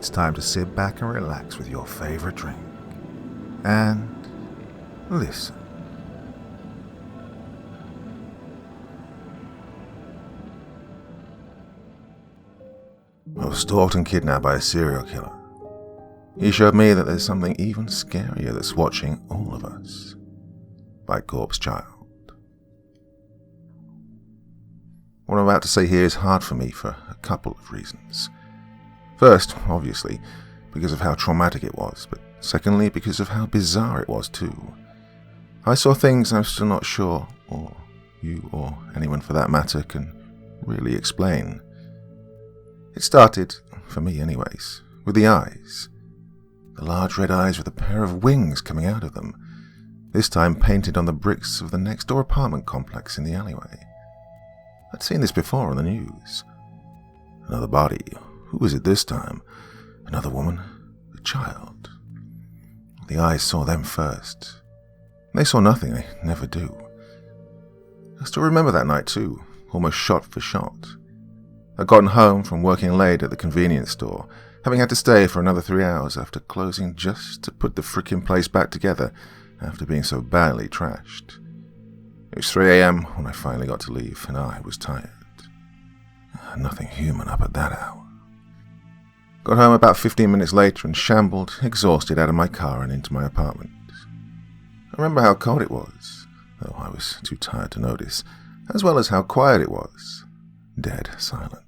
it's time to sit back and relax with your favorite drink. And listen. I was stalked and kidnapped by a serial killer. He showed me that there's something even scarier that's watching all of us. By Corpse Child. What I'm about to say here is hard for me for a couple of reasons. First, obviously, because of how traumatic it was, but secondly, because of how bizarre it was too. I saw things I'm still not sure, or you or anyone for that matter, can really explain. It started, for me anyways, with the eyes. The large red eyes with a pair of wings coming out of them, this time painted on the bricks of the next-door apartment complex in the alleyway. I'd seen this before on the news. Another body. Who was it this time? Another woman? A child? The eyes saw them first. They saw nothing, they never do. I still remember that night too, almost shot for shot. I'd gotten home from working late at the convenience store, having had to stay for another 3 hours after closing just to put the frickin' place back together after being so badly trashed. It was 3 a.m. when I finally got to leave, and I was tired. Nothing human up at that hour. Got home about 15 minutes later and shambled, exhausted, out of my car and into my apartment. I remember how cold it was, though I was too tired to notice, as well as how quiet it was. Dead silent.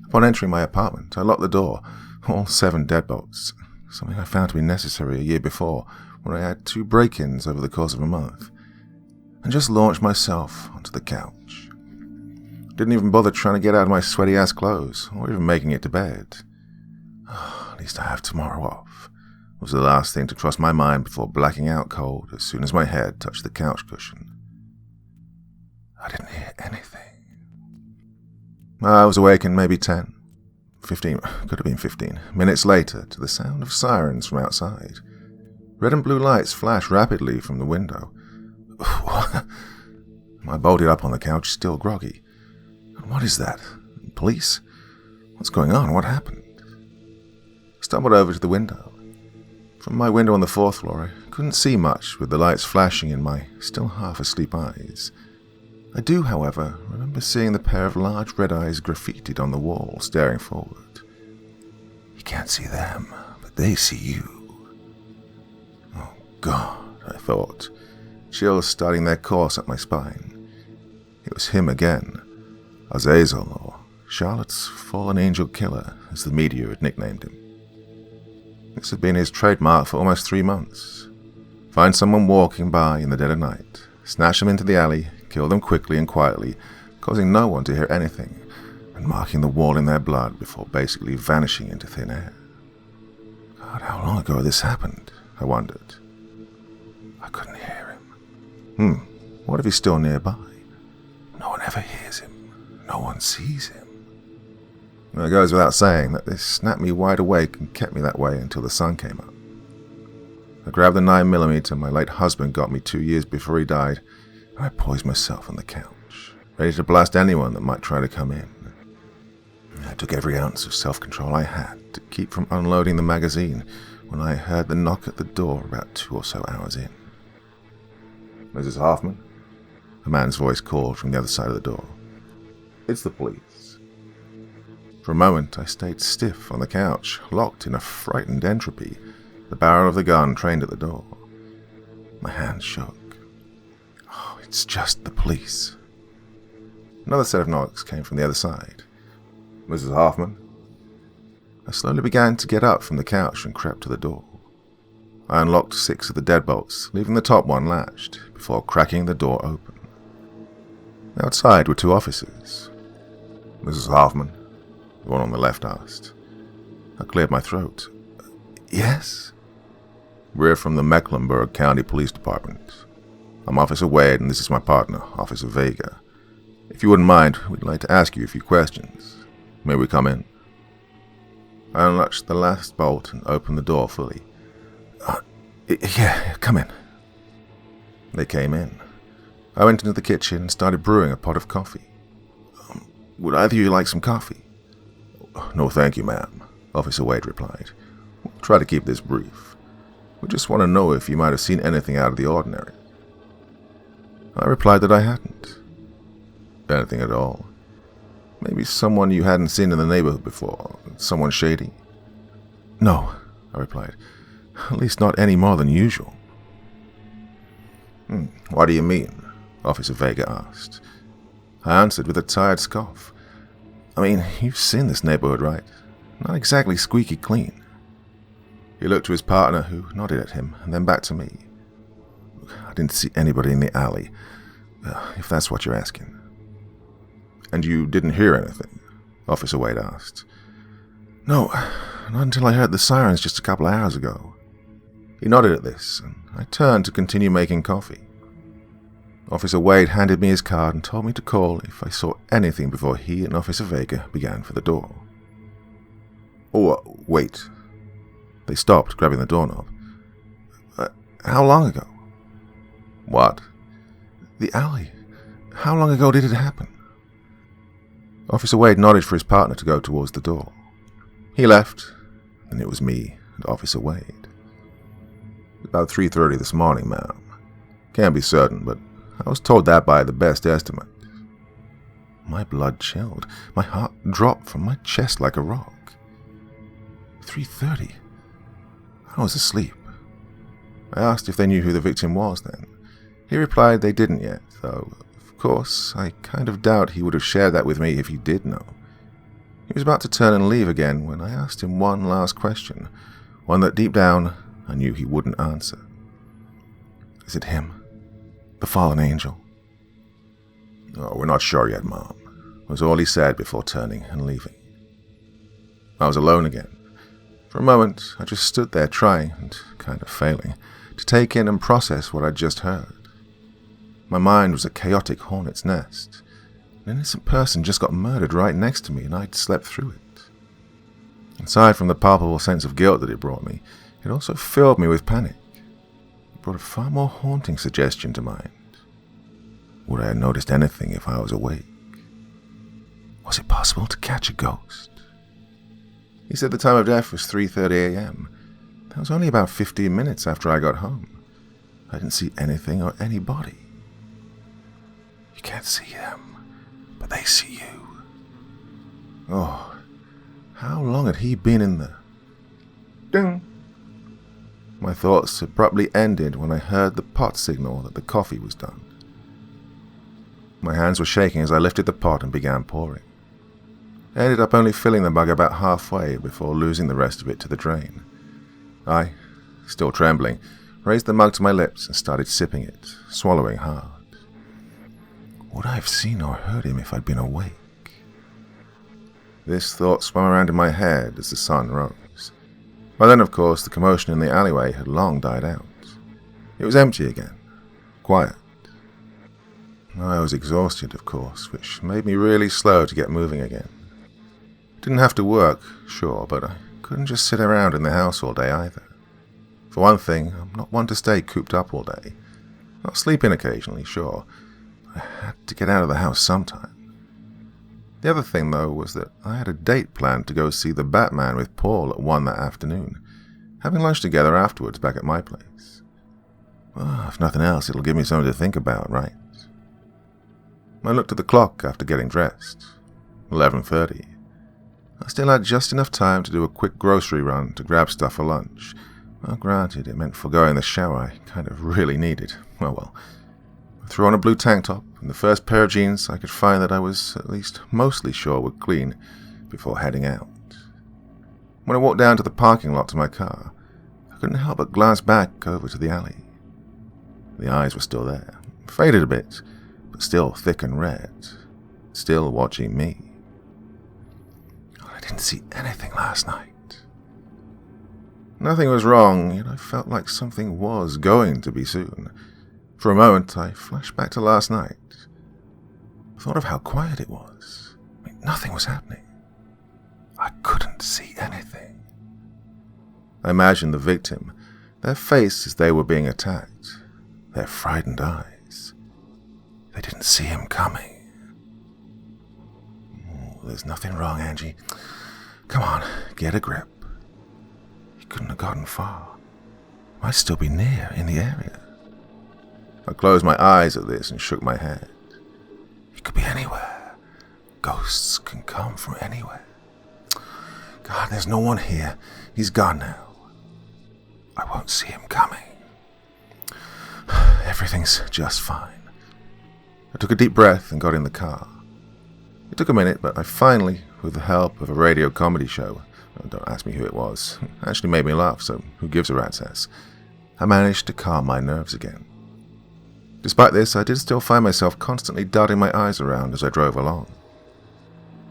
Upon entering my apartment, I locked the door, all 7 deadbolts, something I found to be necessary a year before when I had 2 break-ins over the course of a month, and just launched myself onto the couch. Didn't even bother trying to get out of my sweaty-ass clothes, or even making it to bed. At least I have tomorrow off, was the last thing to cross my mind before blacking out cold as soon as my head touched the couch cushion. I didn't hear anything. I was awake in maybe 15 minutes later to the sound of sirens from outside. Red and blue lights flashed rapidly from the window. I bolted up on the couch, still groggy. What is that? Police? What's going on? What happened? I stumbled over to the window. From my window on the 4th floor, I couldn't see much with the lights flashing in my still half-asleep eyes. I do, however, remember seeing the pair of large red eyes graffitied on the wall, staring forward. You can't see them, but they see you. Oh, God, I thought, chills starting their course up my spine. It was him again, Azazel, or Charlotte's fallen angel killer, as the media had nicknamed him. This had been his trademark for almost 3 months. Find someone walking by in the dead of night, snatch them into the alley, kill them quickly and quietly, causing no one to hear anything, and marking the wall in their blood before basically vanishing into thin air. God, how long ago this happened? I wondered. I couldn't hear him. What if he's still nearby? No one ever hears him. No one sees him. Well, it goes without saying that this snapped me wide awake and kept me that way until the sun came up. I grabbed the 9mm my late husband got me 2 years before he died, and I poised myself on the couch, ready to blast anyone that might try to come in. I took every ounce of self-control I had to keep from unloading the magazine when I heard the knock at the door about 2 or so hours in. Mrs. Hoffman? A man's voice called from the other side of the door. It's the police. For a moment I stayed stiff on the couch, locked in a frightened entropy, the barrel of the gun trained at the door. My hands shook. Oh, it's just the police. Another set of knocks came from the other side. Mrs. Hoffman? I slowly began to get up from the couch and crept to the door. I unlocked 6 of the deadbolts, leaving the top one latched, before cracking the door open. Outside were 2 officers. Mrs. Hoffman? The one on the left asked. I cleared my throat. Yes? We're from the Mecklenburg County Police Department. I'm Officer Wade, and this is my partner, Officer Vega. If you wouldn't mind, we'd like to ask you a few questions. May we come in? I unlatched the last bolt and opened the door fully. Yeah, come in. They came in. I went into the kitchen and started brewing a pot of coffee. Would either of you like some coffee? No, thank you, ma'am. Officer Wade replied. "We'll try to keep this brief. We just want to know if you might have seen anything out of the ordinary." I replied that I hadn't. "Anything at all? Maybe someone you hadn't seen in the neighborhood before, someone shady?" "No," I replied. "At least not any more than usual." "What do you mean?" Officer Vega asked. I answered with a tired scoff. "I mean, you've seen this neighborhood, right? Not exactly squeaky clean." He looked to his partner, who nodded at him, and then back to me. "I didn't see anybody in the alley, if that's what you're asking." "And you didn't hear anything?" Officer Wade asked. "No, not until I heard the sirens just a couple of hours ago." He nodded at this, and I turned to continue making coffee. Officer Wade handed me his card and told me to call if I saw anything before he and Officer Vega began for the door. "Oh, wait." They stopped, grabbing the doorknob. "How long ago?" "What?" "The alley. How long ago did it happen?" Officer Wade nodded for his partner to go towards the door. He left, and it was me and Officer Wade. "About 3:30 this morning, ma'am. Can't be certain, but I was told that by the best estimate." My blood chilled. My heart dropped from my chest like a rock. 3:30? I was asleep. I asked if they knew who the victim was then. He replied they didn't yet, though, of course, I kind of doubt he would have shared that with me if he did know. He was about to turn and leave again when I asked him one last question, one that deep down I knew he wouldn't answer. "Is it him? The fallen angel?" "Oh, we're not sure yet, Mom," was all he said before turning and leaving. I was alone again. For a moment, I just stood there trying, and kind of failing, to take in and process what I'd just heard. My mind was a chaotic hornet's nest. An innocent person just got murdered right next to me, and I'd slept through it. Aside from the palpable sense of guilt that it brought me, it also filled me with panic. It brought a far more haunting suggestion to mind. Would I have noticed anything if I was awake? Was it possible to catch a ghost? He said the time of death was 3:30 a.m. That was only about 15 minutes after I got home. I didn't see anything or anybody. You can't see them, but they see you. Oh, how long had he been in there? Ding! My thoughts abruptly ended when I heard the pot signal that the coffee was done. My hands were shaking as I lifted the pot and began pouring. I ended up only filling the mug about halfway before losing the rest of it to the drain. I, still trembling, raised the mug to my lips and started sipping it, swallowing hard. Would I have seen or heard him if I'd been awake? This thought swam around in my head as the sun rose. By then, of course, the commotion in the alleyway had long died out. It was empty again, quiet. I was exhausted, of course, which made me really slow to get moving again. Didn't have to work, sure, but I couldn't just sit around in the house all day either. For one thing, I'm not one to stay cooped up all day. I'll sleep in occasionally, sure, but I had to get out of the house sometime. The other thing, though, was that I had a date planned to go see the Batman with Paul at 1 that afternoon, having lunch together afterwards back at my place. Well, if nothing else, it'll give me something to think about, right? I looked at the clock after getting dressed. 11:30. I still had just enough time to do a quick grocery run to grab stuff for lunch. Well, granted, it meant foregoing the shower I kind of really needed. Well. I threw on a blue tank top and the first pair of jeans I could find that I was at least mostly sure were clean before heading out. When I walked down to the parking lot to my car, I couldn't help but glance back over to the alley. The eyes were still there, faded a bit, but still thick and red, still watching me. I didn't see anything last night. Nothing was wrong, yet I felt like something was going to be soon. For a moment, I flashed back to last night. I thought of how quiet it was. Nothing was happening. I couldn't see anything. I imagined the victim, their face as they were being attacked, their frightened eyes. They didn't see him coming. Oh, there's nothing wrong, Angie. Come on, get a grip. couldn't have gotten far. Might still be near, in the area. I closed my eyes at this and shook my head. He could be anywhere. Ghosts can come from anywhere. God, there's no one here. He's gone now. I won't see him coming. Everything's just fine. I took a deep breath and got in the car. It took a minute, but I finally, with the help of a radio comedy show, don't ask me who it was, it actually made me laugh, so who gives a rat's ass, I managed to calm my nerves again. Despite this, I did still find myself constantly darting my eyes around as I drove along.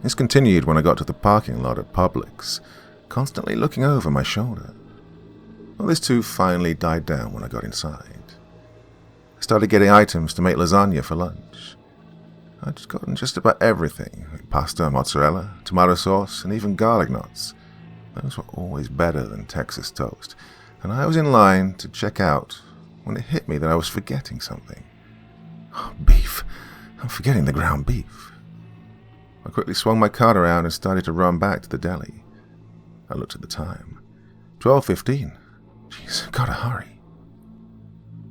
This continued when I got to the parking lot at Publix, constantly looking over my shoulder. Well, this too finally died down when I got inside. I started getting items to make lasagna for lunch. I'd gotten just about everything: pasta, mozzarella, tomato sauce, and even garlic knots. Those were always better than Texas toast, and I was in line to check out when it hit me that I was forgetting something. Oh, beef. I'm forgetting the ground beef. I quickly swung my cart around and started to run back to the deli. I looked at the time. 12:15. Jeez, gotta hurry.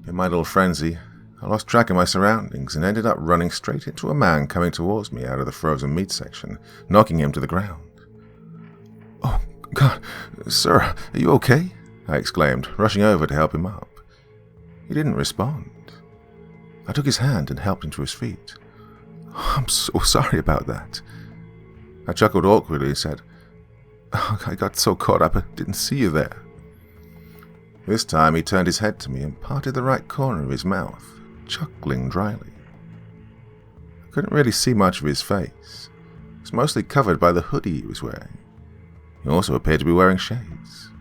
In my little frenzy, I lost track of my surroundings and ended up running straight into a man coming towards me out of the frozen meat section, knocking him to the ground. Oh, God, sir, are you okay? I exclaimed, rushing over to help him up. He didn't respond. I took his hand and helped him to his feet. I'm so sorry about that. I chuckled awkwardly and said, I got so caught up I didn't see you there. This time he turned his head to me and parted the right corner of his mouth, chuckling dryly. I couldn't really see much of his face. It was mostly covered by the hoodie he was wearing. He also appeared to be wearing shades.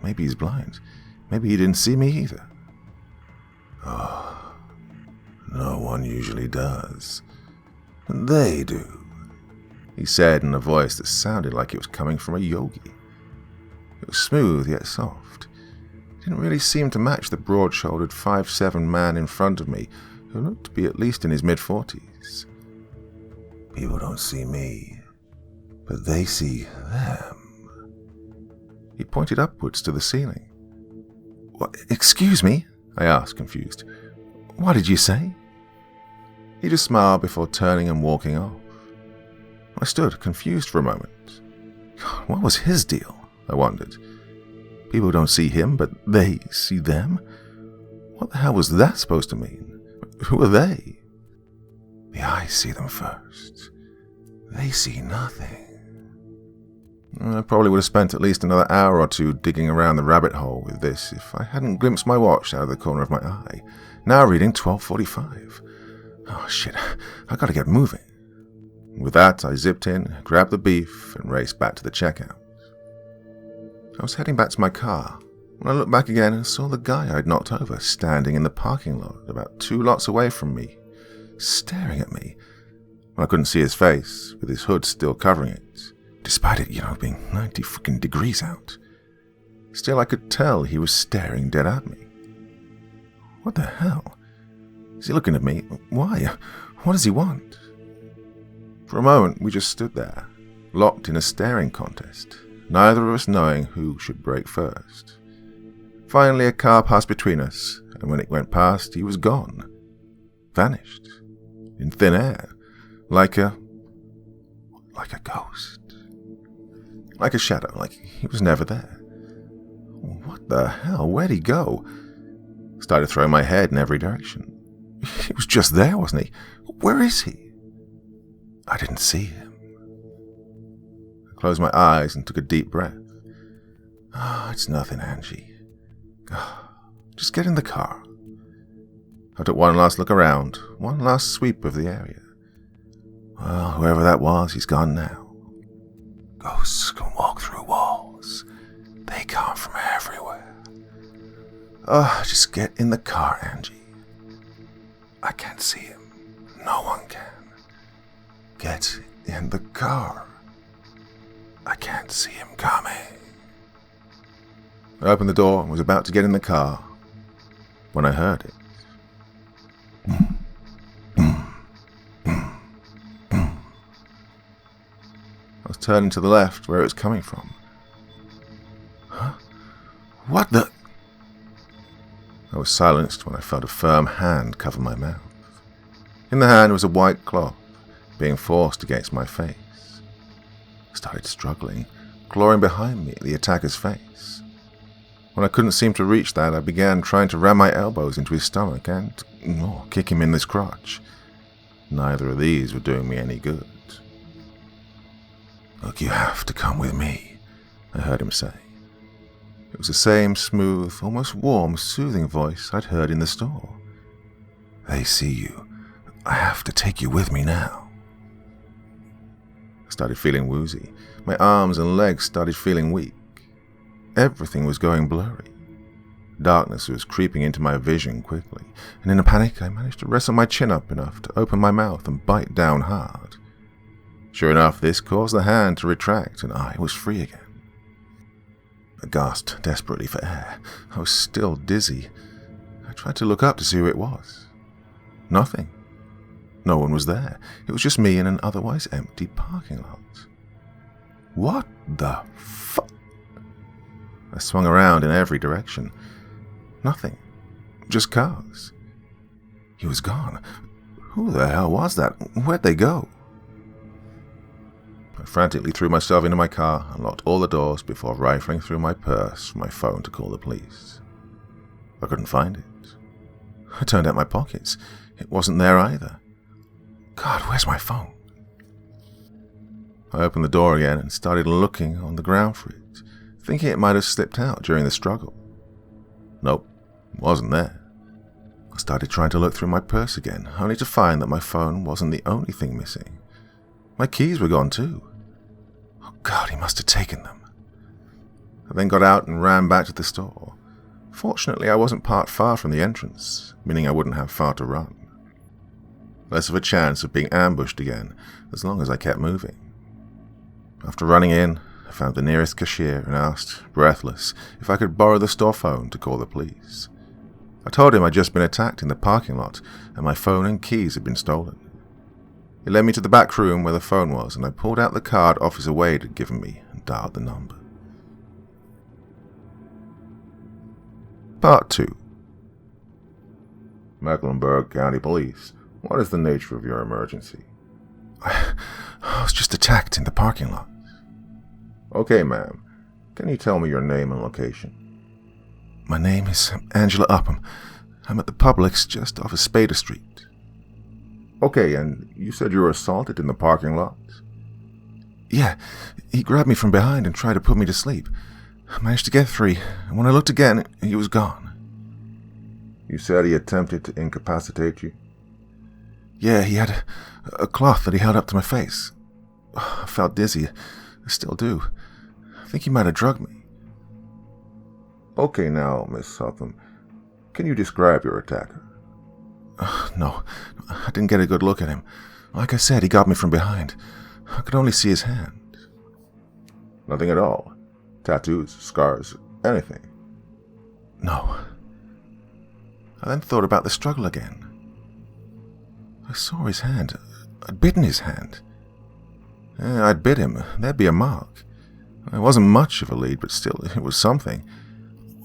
Maybe he's blind. Maybe he didn't see me either. Oh, no one usually does. But they do, he said in a voice that sounded like it was coming from a yogi. It was smooth yet soft. It didn't really seem to match the broad-shouldered 5'7" man in front of me, who looked to be at least in his mid-40s. People don't see me, but they see them. He pointed upwards to the ceiling. What, excuse me? I asked, confused. What did you say? He just smiled before turning and walking off. I stood, confused for a moment. What was his deal? I wondered. People don't see him, but they see them? What the hell was that supposed to mean? Who are they? The eyes see them first. They see nothing. I probably would have spent at least another hour or two digging around the rabbit hole with this if I hadn't glimpsed my watch out of the corner of my eye, now reading 12:45. Oh shit, I gotta get moving. With that, I zipped in, grabbed the beef, and raced back to the checkout. I was heading back to my car when I looked back again and saw the guy I'd knocked over standing in the parking lot about 2 lots away from me, staring at me. I couldn't see his face, with his hood still covering it, despite it, being 90 freaking degrees out. Still, I could tell he was staring dead at me. What the hell? Is he looking at me? Why? What does he want? For a moment, we just stood there, locked in a staring contest, neither of us knowing who should break first. Finally, a car passed between us, and when it went past, he was gone. Vanished. In thin air. Like a ghost. Like a shadow, like he was never there. What the hell? Where'd he go? Started throwing my head in every direction. He was just there, wasn't he? Where is he? I didn't see him. I closed my eyes and took a deep breath. It's nothing, Angie. Just get in the car. I took one last look around, one last sweep of the area. Well, whoever that was, he's gone now. Ghosts can walk through walls. They come from everywhere. Just get in the car, Angie. I can't see him. No one can. Get in the car. I can't see him coming. I opened the door and was about to get in the car when I heard it. I was turning to the left where it was coming from. Huh? What the? I was silenced when I felt a firm hand cover my mouth. In the hand was a white cloth, being forced against my face. I started struggling, clawing behind me at the attacker's face. When I couldn't seem to reach that, I began trying to ram my elbows into his stomach and, kick him in his crotch. Neither of these were doing me any good. "Look, you have to come with me," I heard him say. It was the same smooth, almost warm, soothing voice I'd heard in the store. "They see you. I have to take you with me now." I started feeling woozy. My arms and legs started feeling weak. Everything was going blurry. Darkness was creeping into my vision quickly, and in a panic I managed to wrestle my chin up enough to open my mouth and bite down hard. Sure enough, this caused the hand to retract, and I was free again. I gasped desperately for air. I was still dizzy. I tried to look up to see who it was. Nothing. No one was there. It was just me in an otherwise empty parking lot. What the fuck? I swung around in every direction. Nothing. Just cars. He was gone. Who the hell was that? Where'd they go? I frantically threw myself into my car and locked all the doors before rifling through my purse for my phone to call the police. I couldn't find it. I turned out my pockets. It wasn't there either. God, where's my phone? I opened the door again and started looking on the ground for it, thinking it might have slipped out during the struggle. Nope, it wasn't there. I started trying to look through my purse again, only to find that my phone wasn't the only thing missing. My keys were gone too. Oh God, he must have taken them. I then got out and ran back to the store. Fortunately, I wasn't parked far from the entrance, meaning I wouldn't have far to run. Less of a chance of being ambushed again, as long as I kept moving. After running in, I found the nearest cashier and asked, breathless, if I could borrow the store phone to call the police. I told him I'd just been attacked in the parking lot, and my phone and keys had been stolen. He led me to the back room where the phone was, and I pulled out the card Officer Wade had given me and dialed the number. Part 2. Mecklenburg County Police. What is the nature of your emergency? I was just attacked in the parking lot. Okay, ma'am. Can you tell me your name and location? My name is Angela Upham. I'm at the Publix just off of Spada Street. Okay, and you said you were assaulted in the parking lot? Yeah, he grabbed me from behind and tried to put me to sleep. I managed to get free, and when I looked again, he was gone. You said he attempted to incapacitate you? Yeah, he had a cloth that he held up to my face. I felt dizzy. I still do. I think he might have drugged me. Okay now, Miss Upham. Can you describe your attacker? No, I didn't get a good look at him. Like I said, he got me from behind. I could only see his hand. Nothing at all? Tattoos, scars, anything? No. I then thought about the struggle again. I saw his hand. I'd bitten his hand. I'd bit him. There'd be a mark. It wasn't much of a lead, but still, it was something.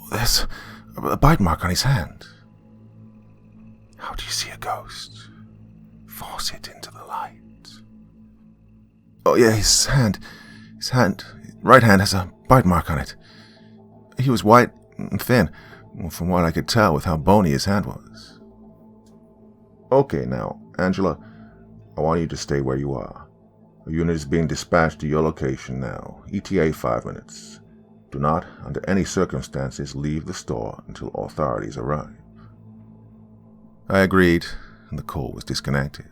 There's a bite mark on his hand. How do you see a ghost? Force it into the light. Oh yeah, his hand, right hand has a bite mark on it. He was white and thin, from what I could tell with how bony his hand was. Okay now, Angela, I want you to stay where you are. A unit is being dispatched to your location now. ETA 5 minutes. Do not, under any circumstances, leave the store until authorities arrive. I agreed, and the call was disconnected.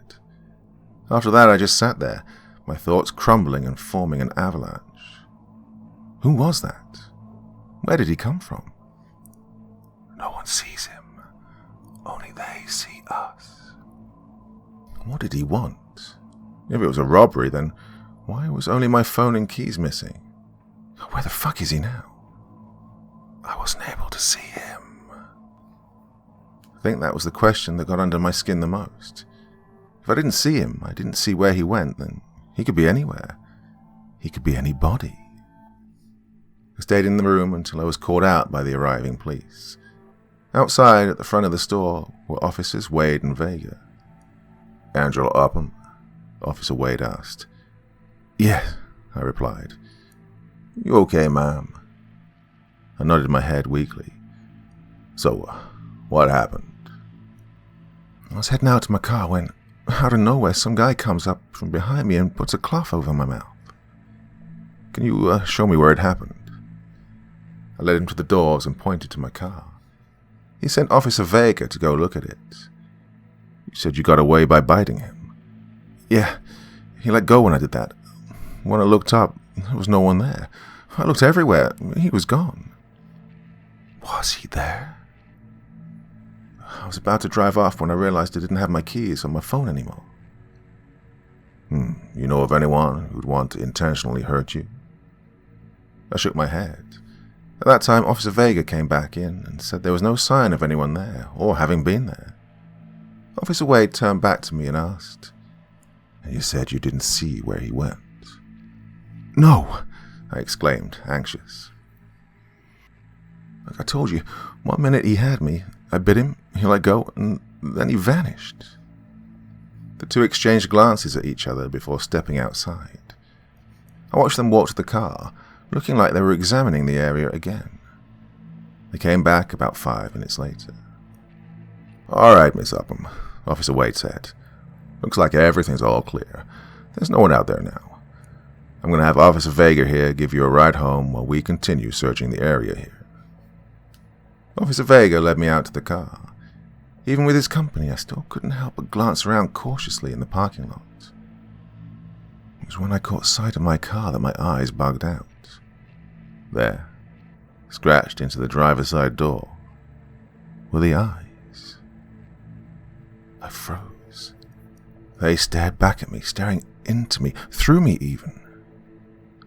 After that, I just sat there, my thoughts crumbling and forming an avalanche. Who was that? Where did he come from? No one sees him. Only they see us. What did he want? If it was a robbery, then why was only my phone and keys missing? Where the fuck is he now? I wasn't able to see him. I think that was the question that got under my skin the most. If I didn't see him, I didn't see where he went, then he could be anywhere. He could be anybody. I stayed in the room until I was called out by the arriving police. Outside, at the front of the store, were Officers Wade and Vega. "Angela Upham?" Officer Wade asked. "Yes," I replied. "You okay, ma'am?" I nodded my head weakly. "So, what happened?" "I was heading out to my car when, out of nowhere, some guy comes up from behind me and puts a cloth over my mouth." "Can you show me where it happened?" I led him to the doors and pointed to my car. "He sent Officer Vega to go look at it." "You said you got away by biting him." "Yeah, he let go when I did that. When I looked up, there was no one there. I looked everywhere. He was gone." "Was he there?" "I was about to drive off when I realized I didn't have my keys or my phone anymore." You know of anyone who'd want to intentionally hurt you?" I shook my head. At that time, Officer Vega came back in and said there was no sign of anyone there or having been there. Officer Wade turned back to me and asked, "And you said you didn't see where he went?" "No," I exclaimed, anxious. "Like I told you, one minute he had me, I bit him, he let go, and then he vanished." The two exchanged glances at each other before stepping outside. I watched them walk to the car, looking like they were examining the area again. They came back about 5 minutes later. "All right, Miss Upham," Officer Wade said. "Looks like everything's all clear. There's no one out there now. I'm going to have Officer Vega here give you a ride home while we continue searching the area here." Officer Vega led me out to the car. Even with his company, I still couldn't help but glance around cautiously in the parking lot. It was when I caught sight of my car that my eyes bugged out. There, scratched into the driver's side door, were the eyes. I froze. They stared back at me, staring into me, through me even.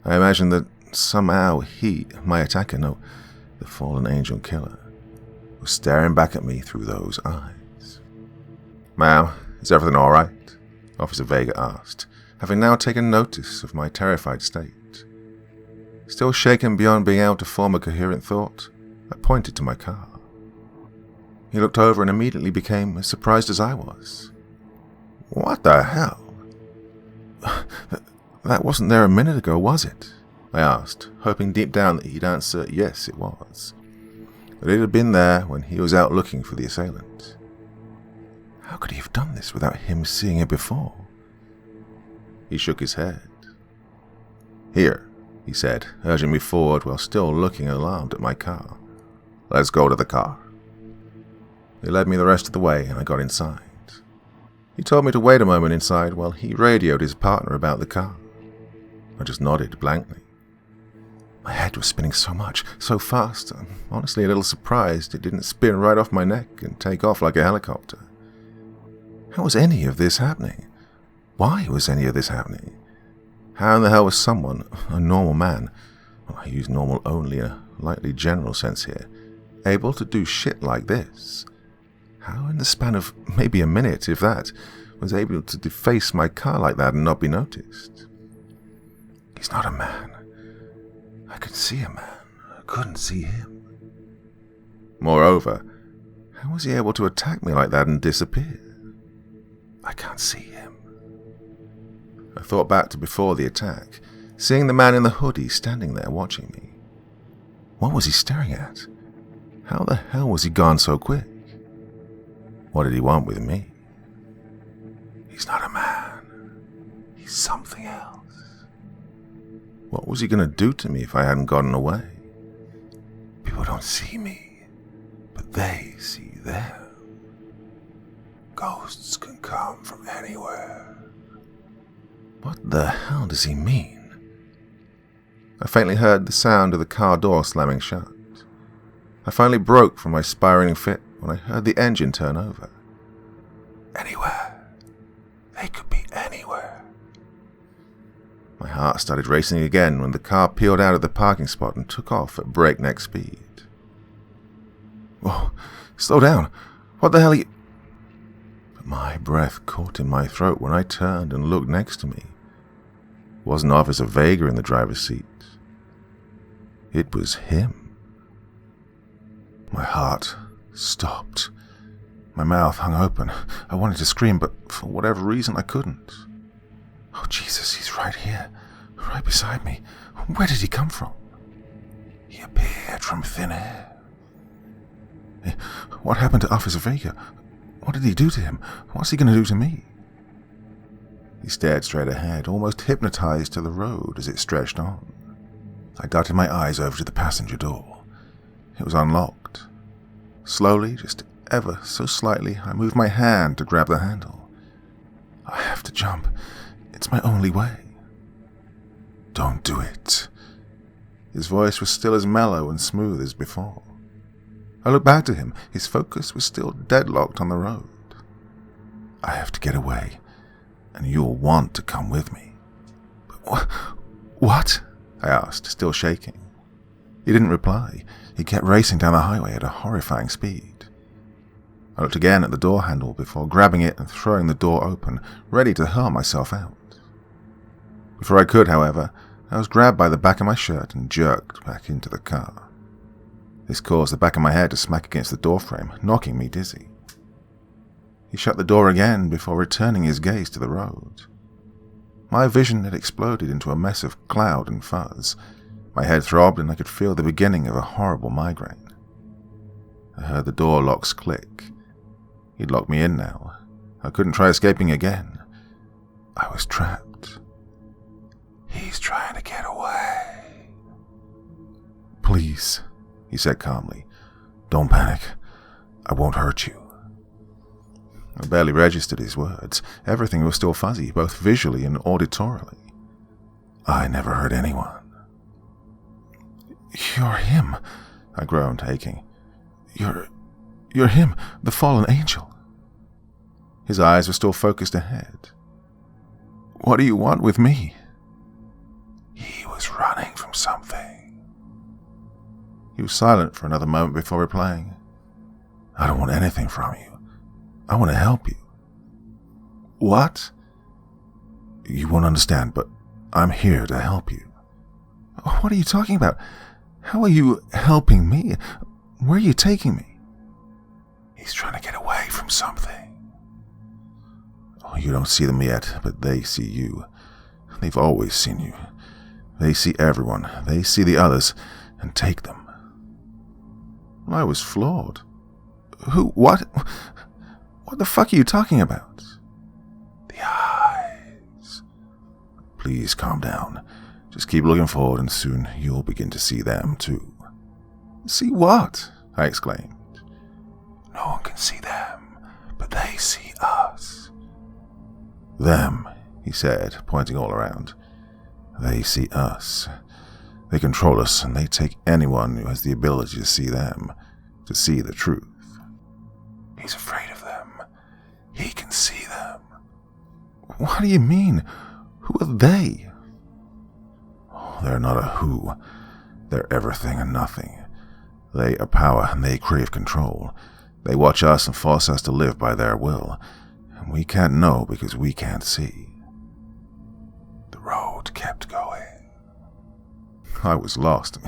I imagined that somehow he, my attacker, no, the fallen angel killer, was staring back at me through those eyes. "Ma'am, is everything all right?" Officer Vega asked, having now taken notice of my terrified state. Still shaken beyond being able to form a coherent thought, I pointed to my car. He looked over and immediately became as surprised as I was. "What the hell?" That wasn't there a minute ago, was it?" I asked, hoping deep down that he'd answer yes, it was. That it had been there when he was out looking for the assailant. How could he have done this without him seeing it before? He shook his head. "Here," he said, urging me forward while still looking alarmed at my car. "Let's go to the car." He led me the rest of the way and I got inside. He told me to wait a moment inside while he radioed his partner about the car. I just nodded blankly. My head was spinning so much, so fast, I'm honestly a little surprised it didn't spin right off my neck and take off like a helicopter. How was any of this happening? Why was any of this happening? How in the hell was someone, a normal man, well, I use normal only in a lightly general sense here, able to do shit like this? How in the span of maybe a minute, if that, was able to deface my car like that and not be noticed? He's not a man. I could see a man. I couldn't see him. Moreover, how was he able to attack me like that and disappear? I can't see him. I thought back to before the attack, seeing the man in the hoodie standing there watching me. What was he staring at? How the hell was he gone so quick? What did he want with me? He's not a man. He's something else. What was he going to do to me if I hadn't gotten away? People don't see me, but they see them. Ghosts can come from anywhere. What the hell does he mean? I faintly heard the sound of the car door slamming shut. I finally broke from my spiraling fit when I heard the engine turn over. Anywhere. They could be anywhere. My heart started racing again when the car peeled out of the parking spot and took off at breakneck speed. Whoa, slow down. What the hell are you... But my breath caught in my throat when I turned and looked next to me. It wasn't Officer Vega in the driver's seat. It was him. My heart stopped. My mouth hung open. I wanted to scream, but for whatever reason I couldn't. Oh, Jesus, he's right here, right beside me. Where did he come from? He appeared from thin air. What happened to Officer Vega? What did he do to him? What's he going to do to me? He stared straight ahead, almost hypnotized to the road as it stretched on. I darted my eyes over to the passenger door. It was unlocked. Slowly, just ever so slightly, I moved my hand to grab the handle. I have to jump. It's my only way. Don't do it. His voice was still as mellow and smooth as before. I looked back to him. His focus was still deadlocked on the road. I have to get away, and you'll want to come with me. But what? I asked, still shaking. He didn't reply. He kept racing down the highway at a horrifying speed. I looked again at the door handle before grabbing it and throwing the door open, ready to hurl myself out. Before I could, however, I was grabbed by the back of my shirt and jerked back into the car. This caused the back of my head to smack against the doorframe, knocking me dizzy. He shut the door again before returning his gaze to the road. My vision had exploded into a mess of cloud and fuzz. My head throbbed and I could feel the beginning of a horrible migraine. I heard the door locks click. He'd locked me in now. I couldn't try escaping again. I was trapped. He's trying to get away. Please, he said calmly. Don't panic. I won't hurt you. I barely registered his words. Everything was still fuzzy, both visually and auditorily. I never hurt anyone. You're him, I groaned, aching. You're him, the fallen angel. His eyes were still focused ahead. What do you want with me? He was running from something. He was silent for another moment before replying. I don't want anything from you. I want to help you. What? You won't understand, but I'm here to help you. What are you talking about? How are you helping me? Where are you taking me? He's trying to get away from something. Oh, you don't see them yet, but they see you. They've always seen you. They see everyone. They see the others and take them. I was floored. Who? What? What the fuck are you talking about? The eyes. Please calm down. Just keep looking forward and soon you'll begin to see them too. See what? I exclaimed. No one can see them, but they see us. Them, he said, pointing all around. They see us. They control us, and they take anyone who has the ability to see them, to see the truth. He's afraid of them. He can see them. What do you mean? Who are they? Oh, they're not a who. They're everything and nothing. They are power, and they crave control. They watch us and force us to live by their will, and we can't know because we can't see. The road kept going. I was lost,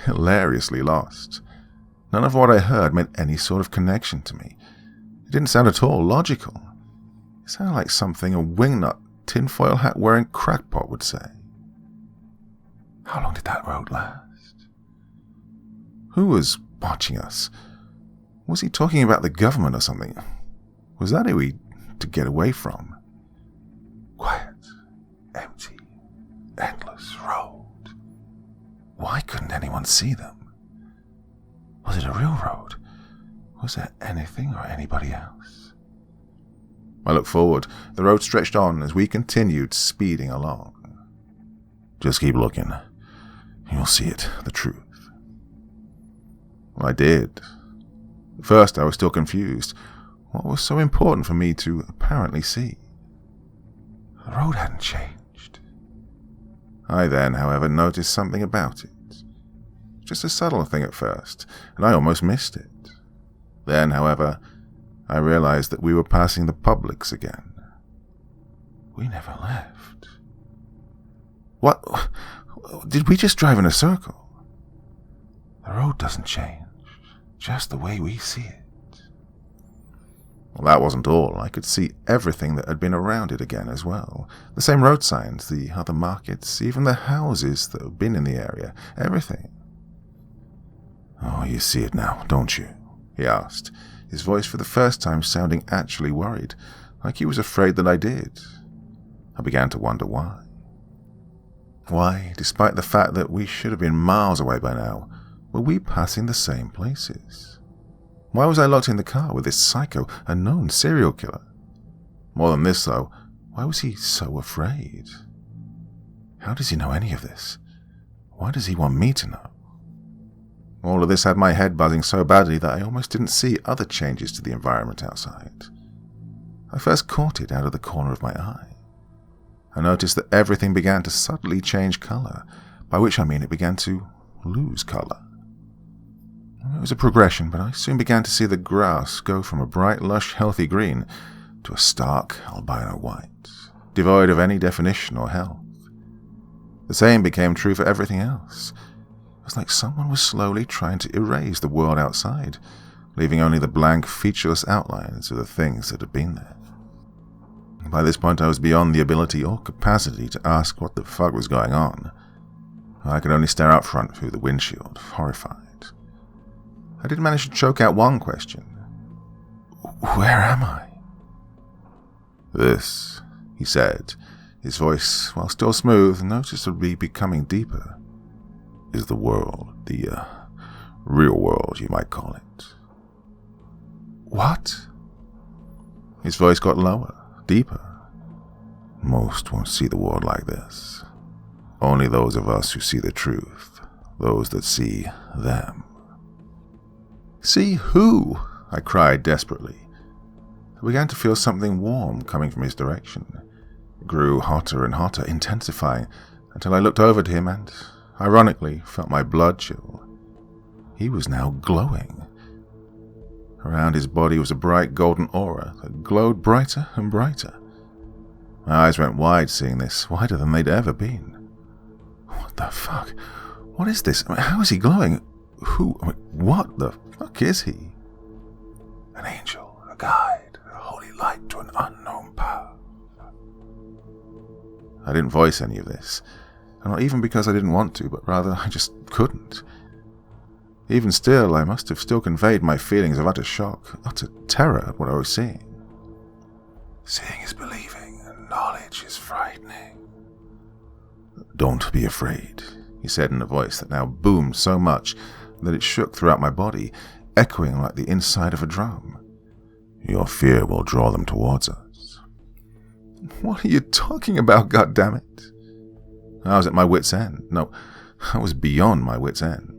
hilariously lost. None of what I heard made any sort of connection to me. It didn't sound at all logical. It sounded like something a wingnut, tinfoil hat wearing crackpot would say. How long did that road last? Who was watching us? Was he talking about the government or something? Was that who he to get away from? Quiet, empty, endless road. Why couldn't anyone see them? Was it a real road? Was there anything or anybody else? I looked forward. The road stretched on as we continued speeding along. Just keep looking. You'll see it, the truth. Well, I did. At first, I was still confused. What was so important for me to apparently see? The road hadn't changed. I then, however, noticed something about it. Just a subtle thing at first, and I almost missed it. Then, however, I realized that we were passing the Publix again. We never left. What? Did we just drive in a circle? The road doesn't change, just the way we see it. Well, that wasn't all. I could see everything that had been around it again as well. The same road signs, the other markets, even the houses that had been in the area. Everything. Oh, you see it now, don't you? He asked, his voice for the first time sounding actually worried, like he was afraid that I did. I began to wonder why. Why, despite the fact that we should have been miles away by now, were we passing the same places? Why was I locked in the car with this psycho, a known serial killer? More than this, though, why was he so afraid? How does he know any of this? Why does he want me to know? All of this had my head buzzing so badly that I almost didn't see other changes to the environment outside. I first caught it out of the corner of my eye. I noticed that everything began to subtly change color, by which I mean it began to lose color. It was a progression, but I soon began to see the grass go from a bright, lush, healthy green to a stark albino white, devoid of any definition or health. The same became true for everything else. It was like someone was slowly trying to erase the world outside, leaving only the blank, featureless outlines of the things that had been there. By this point, I was beyond the ability or capacity to ask what the fuck was going on. I could only stare out front through the windshield, horrified. I did manage to choke out one question. Where am I? This, he said, his voice, while still smooth, noticeably becoming deeper, is the world, the real world, you might call it. What? His voice got lower, deeper. Most won't see the world like this. Only those of us who see the truth, those that see them. See who? I cried desperately. I began to feel something warm coming from his direction. It grew hotter and hotter, intensifying, until I looked over to him and, ironically, felt my blood chill. He was now glowing. Around his body was a bright golden aura that glowed brighter and brighter. My eyes went wide seeing this, wider than they'd ever been. What the fuck? What is this? How is he glowing? What the fuck is he? An angel, a guide, a holy light to an unknown path. I didn't voice any of this, and not even because I didn't want to, but rather I just couldn't. Even still, I must have still conveyed my feelings of utter shock, utter terror at what I was seeing. Seeing is believing, and knowledge is frightening. Don't be afraid, he said in a voice that now boomed so much that it shook throughout my body, echoing like the inside of a drum. Your fear will draw them towards us. What are you talking about, goddammit? I was at my wit's end. No, I was beyond my wit's end.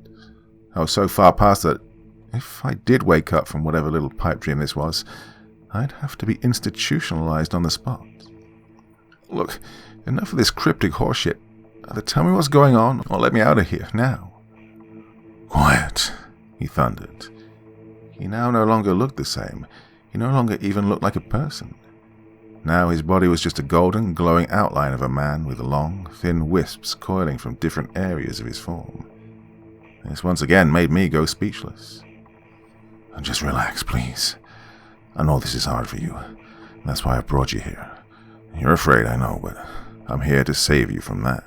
I was so far past that if I did wake up from whatever little pipe dream this was, I'd have to be institutionalized on the spot. Look, enough of this cryptic horseshit. Either tell me what's going on, or let me out of here, now. Quiet, he thundered. He now no longer looked the same. He no longer even looked like a person. Now his body was just a golden, glowing outline of a man with long, thin wisps coiling from different areas of his form. This once again made me go speechless. Just relax, please. I know this is hard for you. That's why I brought you here. You're afraid, I know, but I'm here to save you from that.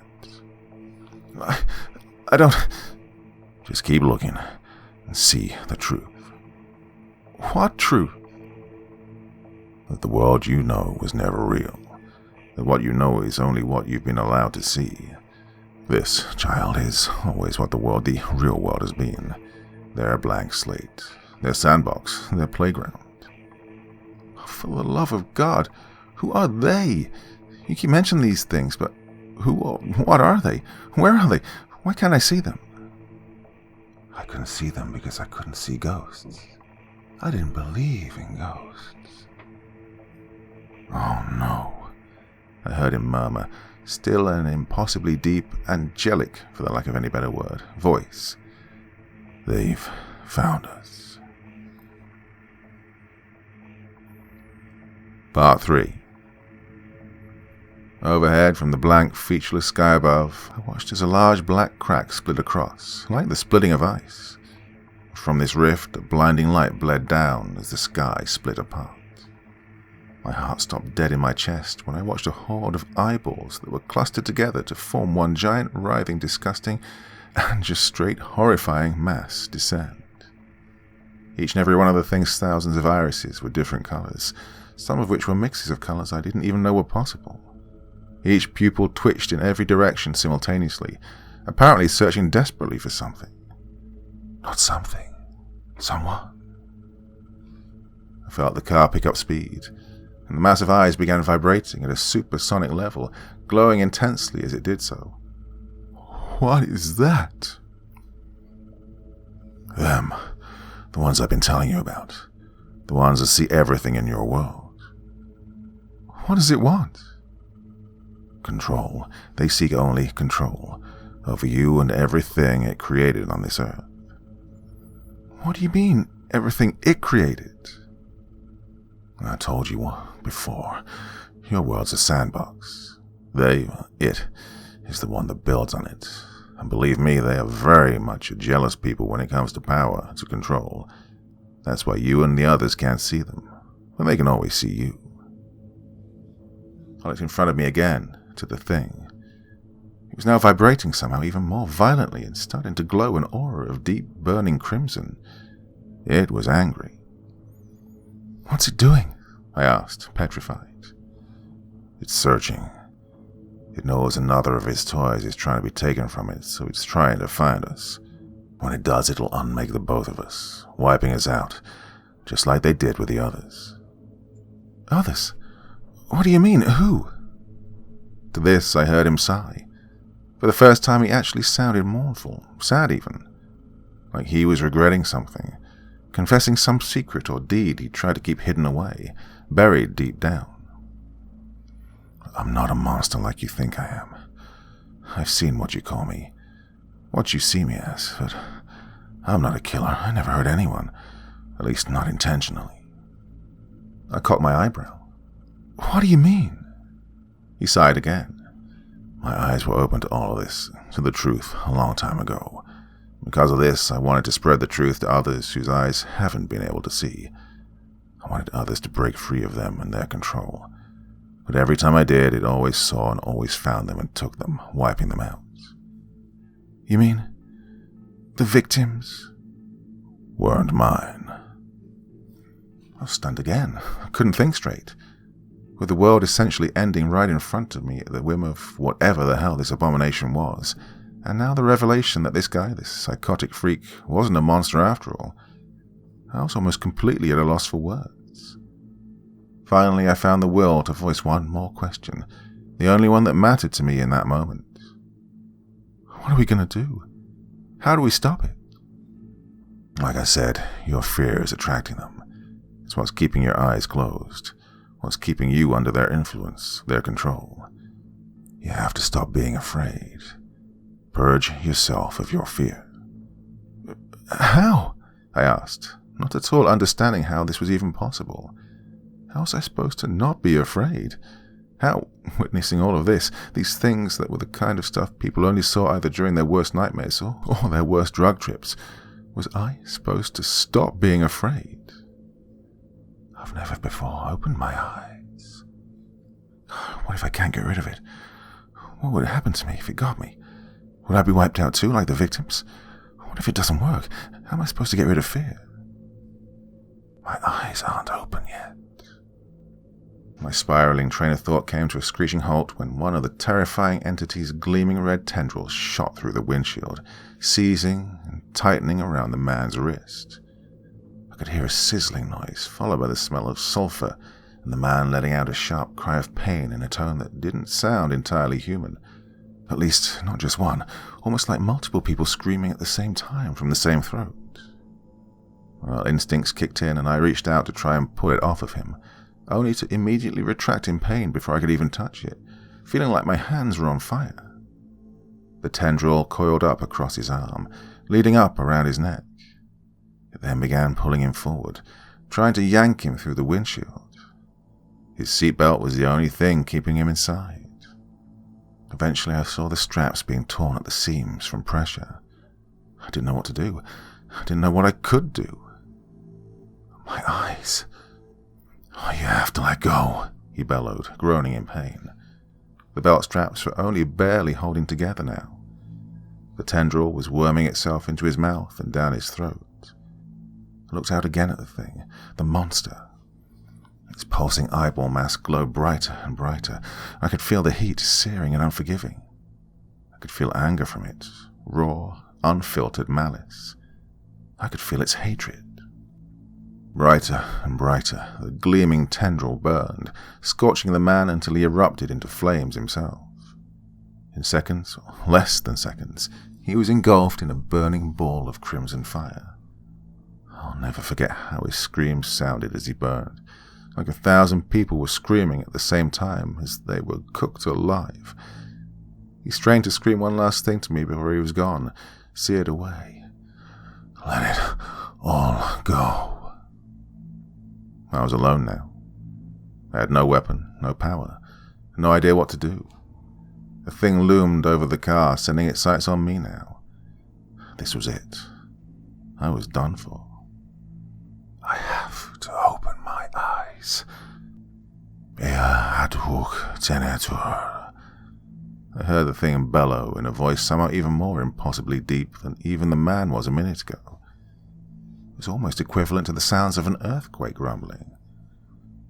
I don't... Just keep looking and see the truth. What truth? That the world you know was never real. That what you know is only what you've been allowed to see. This, child, is always what the real world has been. Their blank slate, their sandbox, their playground. For the love of God, who are they? You keep mentioning these things, but what are they? Where are they? Why can't I see them? I couldn't see them because I couldn't see ghosts. I didn't believe in ghosts. Oh no, I heard him murmur, still an impossibly deep, angelic, for the lack of any better word, voice. They've found us. Part 3. Overhead, from the blank, featureless sky above, I watched as a large black crack split across, like the splitting of ice. From this rift, a blinding light bled down as the sky split apart. My heart stopped dead in my chest when I watched a horde of eyeballs that were clustered together to form one giant, writhing, disgusting, and just straight horrifying mass descend. Each and every one of the thing's thousands of irises were different colors, some of which were mixes of colors I didn't even know were possible. Each pupil twitched in every direction simultaneously, apparently searching desperately for something. Not something. Someone. I felt the car pick up speed, and the massive eyes began vibrating at a supersonic level, glowing intensely as it did so. What is that? Them. The ones I've been telling you about. The ones that see everything in your world. What does it want? Control. They seek only control over you and everything it created on this earth. What do you mean, everything it created? I told you before, your world's a sandbox. It, is the one that builds on it. And believe me, they are very much jealous people when it comes to power, to control. That's why you and the others can't see them, but they can always see you. I looked in front of me again, to the thing. It was now vibrating somehow even more violently and starting to glow an aura of deep burning crimson. It was angry. What's it doing? I asked, petrified. It's searching. It knows another of its toys is trying to be taken from it, so it's trying to find us. When it does, it'll unmake the both of us, wiping us out, just like they did with the others. Others? What do you mean, who? To this, I heard him sigh. For the first time, he actually sounded mournful, sad even. Like he was regretting something, confessing some secret or deed he tried to keep hidden away, buried deep down. I'm not a monster like you think I am. I've seen what you call me, what you see me as, but I'm not a killer. I never hurt anyone, at least not intentionally. I caught my eyebrow. What do you mean? He sighed again. My eyes were open to all of this, to the truth, a long time ago. Because of this, I wanted to spread the truth to others whose eyes haven't been able to see. I wanted others to break free of them and their control. But every time I did, it always saw and always found them and took them, wiping them out. You mean the victims weren't mine? I was stunned again. I couldn't think straight. With the world essentially ending right in front of me at the whim of whatever the hell this abomination was, and now the revelation that this guy, this psychotic freak, wasn't a monster after all, I was almost completely at a loss for words. Finally, I found the will to voice one more question, the only one that mattered to me in that moment. What are we going to do? How do we stop it? Like I said, your fear is attracting them. It's what's keeping your eyes closed. What's keeping you under their influence, their control. You have to stop being afraid. Purge yourself of your fear. How? I asked, not at all understanding how this was even possible. How was I supposed to not be afraid? How, witnessing all of this, these things that were the kind of stuff people only saw either during their worst nightmares or their worst drug trips, was I supposed to stop being afraid? I've never before opened my eyes. What if I can't get rid of it? What would happen to me if it got me? Would I be wiped out too, like the victims? What if it doesn't work? How am I supposed to get rid of fear? My eyes aren't open yet. My spiraling train of thought came to a screeching halt when one of the terrifying entity's gleaming red tendrils shot through the windshield, seizing and tightening around the man's wrist. I could hear a sizzling noise, followed by the smell of sulfur, and the man letting out a sharp cry of pain in a tone that didn't sound entirely human. At least, not just one, almost like multiple people screaming at the same time from the same throat. Well, instincts kicked in, and I reached out to try and pull it off of him, only to immediately retract in pain before I could even touch it, feeling like my hands were on fire. The tendril coiled up across his arm, leading up around his neck. It then began pulling him forward, trying to yank him through the windshield. His seatbelt was the only thing keeping him inside. Eventually I saw the straps being torn at the seams from pressure. I didn't know what to do. I didn't know what I could do. My eyes. Oh, you have to let go, he bellowed, groaning in pain. The belt straps were only barely holding together now. The tendril was worming itself into his mouth and down his throat. I looked out again at the thing, the monster. Its pulsing eyeball mass glowed brighter and brighter. I could feel the heat searing and unforgiving. I could feel anger from it, raw, unfiltered malice. I could feel its hatred. Brighter and brighter, the gleaming tendril burned, scorching the man until he erupted into flames himself. In seconds, or less than seconds, he was engulfed in a burning ball of crimson fire. I'll never forget how his screams sounded as he burned, like 1,000 people were screaming at the same time as they were cooked alive. He strained to scream one last thing to me before he was gone, seared away. Let it all go. I was alone now. I had no weapon, no power, no idea what to do. The thing loomed over the car, sending its sights on me now. This was it. I was done for. I have to open my eyes. I heard the thing bellow in a voice somehow even more impossibly deep than even the man was a minute ago. It was almost equivalent to the sounds of an earthquake rumbling.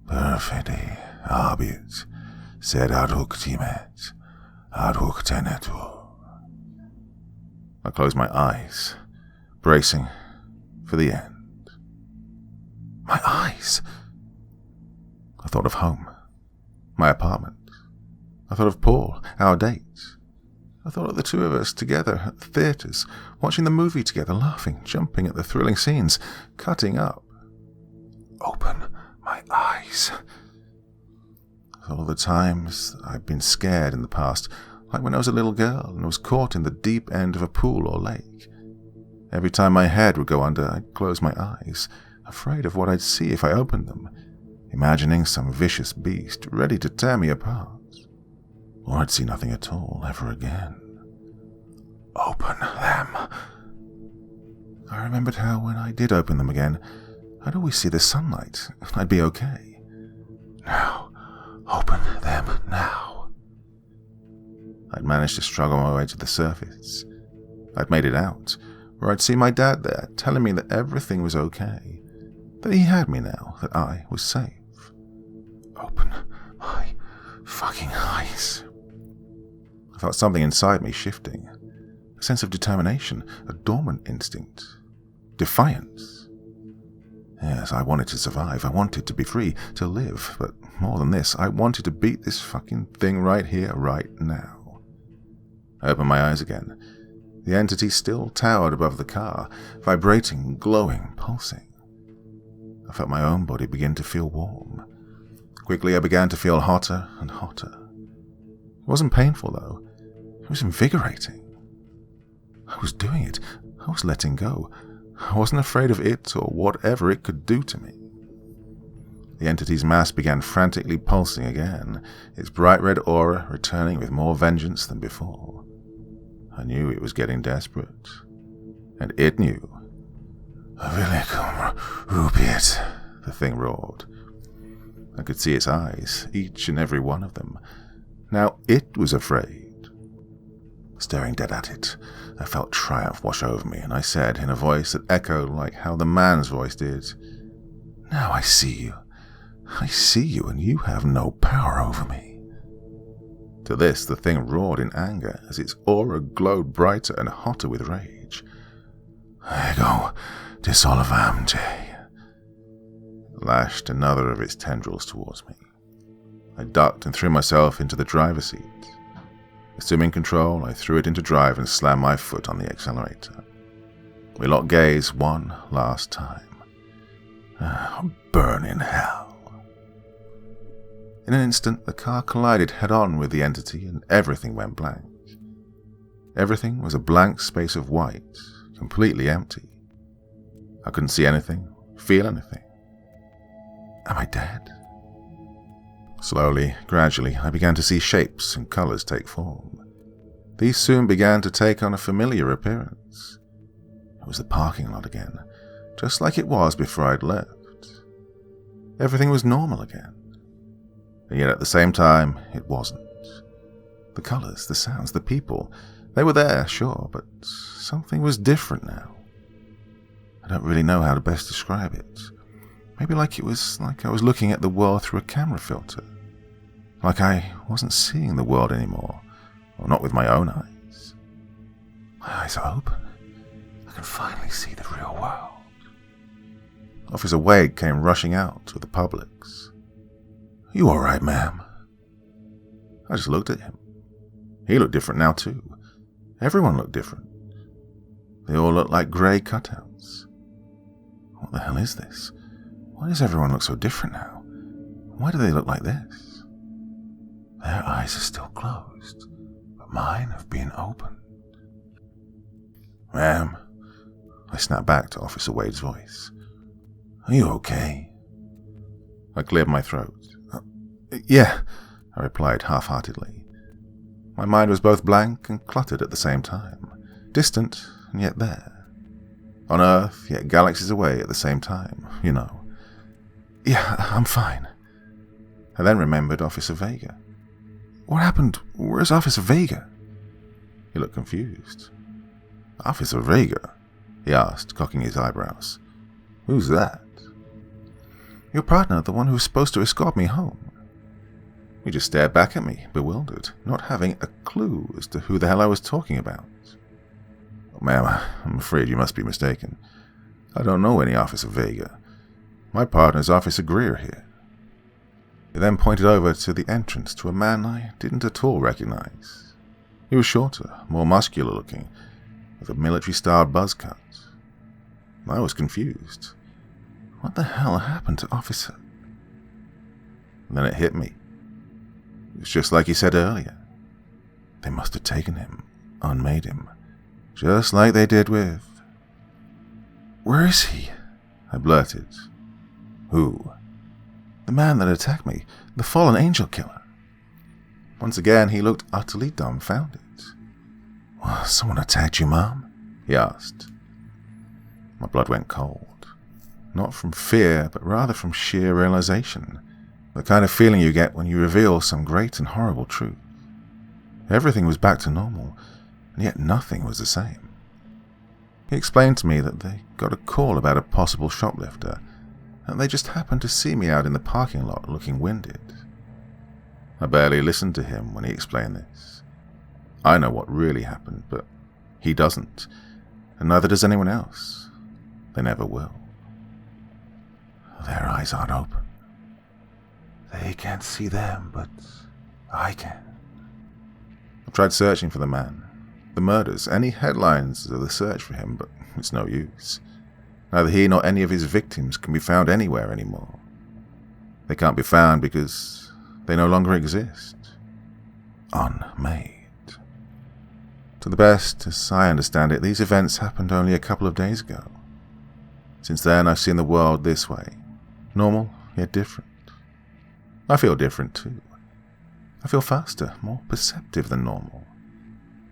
Perfidi habit, sed adhuc timet, adhuc tenetur. I closed my eyes, bracing for the end. My eyes! I thought of home, my apartment. I thought of Paul, our date. I thought of the two of us together at the theatres, watching the movie together, laughing, jumping at the thrilling scenes, cutting up. Open my eyes. I thought of the times I'd been scared in the past, like when I was a little girl and was caught in the deep end of a pool or lake. Every time my head would go under, I'd close my eyes, afraid of what I'd see if I opened them, imagining some vicious beast ready to tear me apart. Or I'd see nothing at all ever again. Open them. I remembered how when I did open them again, I'd always see the sunlight, and I'd be okay. Now, open them now. I'd managed to struggle my way to the surface. I'd made it out, where I'd see my dad there, telling me that everything was okay, that he had me now, that I was safe. Open my fucking eyes. I felt something inside me shifting, a sense of determination, a dormant instinct, defiance. Yes, I wanted to survive, I wanted to be free, to live, but more than this, I wanted to beat this fucking thing right here, right now. I opened my eyes again. The entity still towered above the car, vibrating, glowing, pulsing. I felt my own body begin to feel warm. Quickly I began to feel hotter and hotter. It wasn't painful, though. It was invigorating. I was doing it. I was letting go. I wasn't afraid of it or whatever it could do to me. The entity's mass began frantically pulsing again, its bright red aura returning with more vengeance than before. I knew it was getting desperate. And it knew. Avilicum rupiet, the thing roared. I could see its eyes, each and every one of them. Now it was afraid. Staring dead at it, I felt triumph wash over me, and I said, in a voice that echoed like how the man's voice did, Now I see you. I see you, and you have no power over me. To this, the thing roared in anger as its aura glowed brighter and hotter with rage. Ego dissolvamte. Lashed another of its tendrils towards me. I ducked and threw myself into the driver's seat. Assuming control, I threw it into drive and slammed my foot on the accelerator. We locked gaze one last time. Burn in hell. In an instant, the car collided head-on with the entity and everything went blank. Everything was a blank space of white, completely empty. I couldn't see anything, feel anything. Am I dead? Slowly, gradually, I began to see shapes and colours take form. These soon began to take on a familiar appearance. It was the parking lot again, just like it was before I'd left. Everything was normal again. And yet at the same time, it wasn't. The colours, the sounds, the people, they were there, sure, but something was different now. I don't really know how to best describe it. Maybe it was like I was looking at the world through a camera filter. Like I wasn't seeing the world anymore, or not with my own eyes. My eyes are open. I can finally see the real world. Officer Wade came rushing out with the Publix. "Are you all right, ma'am?" I just looked at him. He looked different now too. Everyone looked different. They all looked like grey cutouts. What the hell is this? Why does everyone look so different now? Why do they look like this? Their eyes are still closed, but mine have been opened. "Ma'am," I snapped back to Officer Wade's voice. "Are you okay?" I cleared my throat. "Yeah," I replied half-heartedly. My mind was both blank and cluttered at the same time, distant and yet there. On Earth, yet galaxies away at the same time, you know. "Yeah, I'm fine." I then remembered Officer Vega. "What happened? Where's Officer Vega?" He looked confused. "Officer Vega?" he asked, cocking his eyebrows. "Who's that?" "Your partner, the one who was supposed to escort me home." He just stared back at me, bewildered, not having a clue as to who the hell I was talking about. "Ma'am, I'm afraid you must be mistaken. I don't know any Officer Vega. My partner's Officer Greer here." He then pointed over to the entrance to a man I didn't at all recognize. He was shorter, more muscular looking, with a military-styled buzz cut. I was confused. What the hell happened to Officer? And then it hit me. It was just like he said earlier. They must have taken him, unmade him, just like they did with... "Where is he?" I blurted. "Who?" "The man that attacked me, the fallen angel killer." Once again, he looked utterly dumbfounded. "Well, someone attacked you, Mom?" he asked. My blood went cold. Not from fear, but rather from sheer realization. The kind of feeling you get when you reveal some great and horrible truth. Everything was back to normal, and yet nothing was the same. He explained to me that they got a call about a possible shoplifter, and they just happened to see me out in the parking lot looking winded. I barely listened to him when he explained this. I know what really happened, but he doesn't, and neither does anyone else. They never will. Their eyes aren't open. They can't see them, but I can. I've tried searching for the man, the murders, any headlines of the search for him, but it's no use. Neither he nor any of his victims can be found anywhere anymore. They can't be found because they no longer exist. Unmade. To the best, as I understand it, these events happened only a couple of days ago. Since then, I've seen the world this way. Normal, yet different. I feel different too. I feel faster, more perceptive than normal.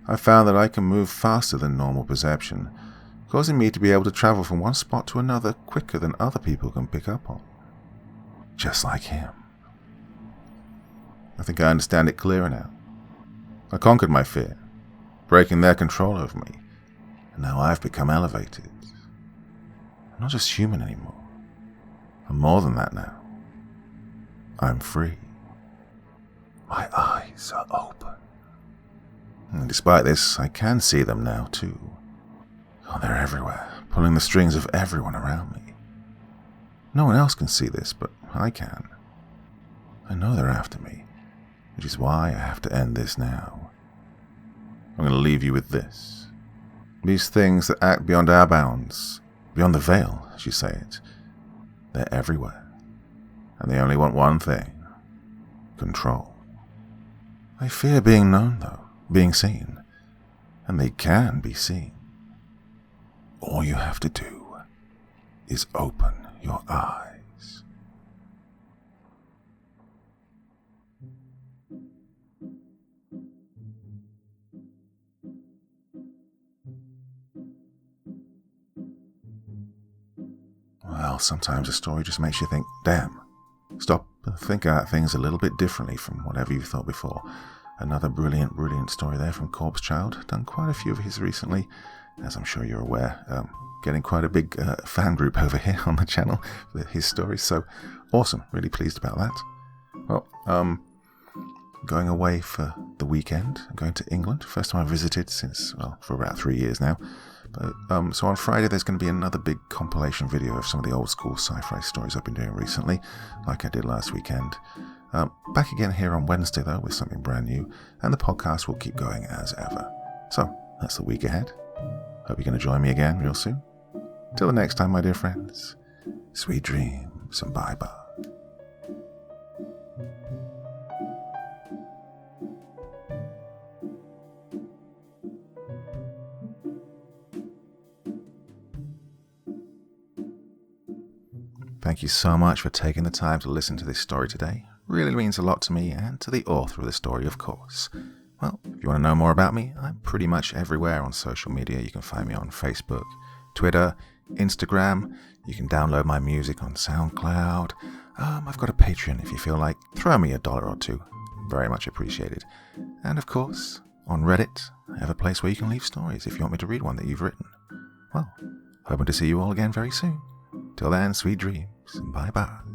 I've found that I can move faster than normal perception, causing me to be able to travel from one spot to another quicker than other people can pick up on. Just like him. I think I understand it clearer now. I conquered my fear, breaking their control over me, and now I've become elevated. I'm not just human anymore. I'm more than that now. I'm free. My eyes are open. And despite this, I can see them now too. Oh, they're everywhere, pulling the strings of everyone around me. No one else can see this, but I can. I know they're after me, which is why I have to end this now. I'm going to leave you with this. These things that act beyond our bounds, beyond the veil, as you say it, they're everywhere. And they only want one thing: control. They fear being known, though, being seen. And they can be seen. All you have to do is open your eyes. Well, sometimes a story just makes you think, damn, stop and think about things a little bit differently from whatever you thought before. Another brilliant, brilliant story there from Corpse Child. Done quite a few of his recently, as I'm sure you're aware. Getting quite a big fan group over here on the channel for his stories, so awesome. Really pleased about that. Well, going away for the weekend. I'm going to England. First time I visited since, well, for about 3 years now. But, so on Friday there's going to be another big compilation video of some of the old school sci-fi stories I've been doing recently, like I did last weekend. Back again here on Wednesday though with something brand new, and the podcast will keep going as ever. So that's the week ahead. Hope you're going to join me again real soon. Till the next time, my dear friends, sweet dreams and bye-bye. Thank you so much for taking the time to listen to this story today. Really means a lot to me and to the author of the story, of course. Well, if you want to know more about me, I'm pretty much everywhere on social media. You can find me on Facebook, Twitter, Instagram. You can download my music on SoundCloud. I've got a Patreon if you feel like. Throw me $1 or $2. Very much appreciated. And of course, on Reddit, I have a place where you can leave stories if you want me to read one that you've written. Well, hoping to see you all again very soon. Till then, sweet dreams, and bye-bye.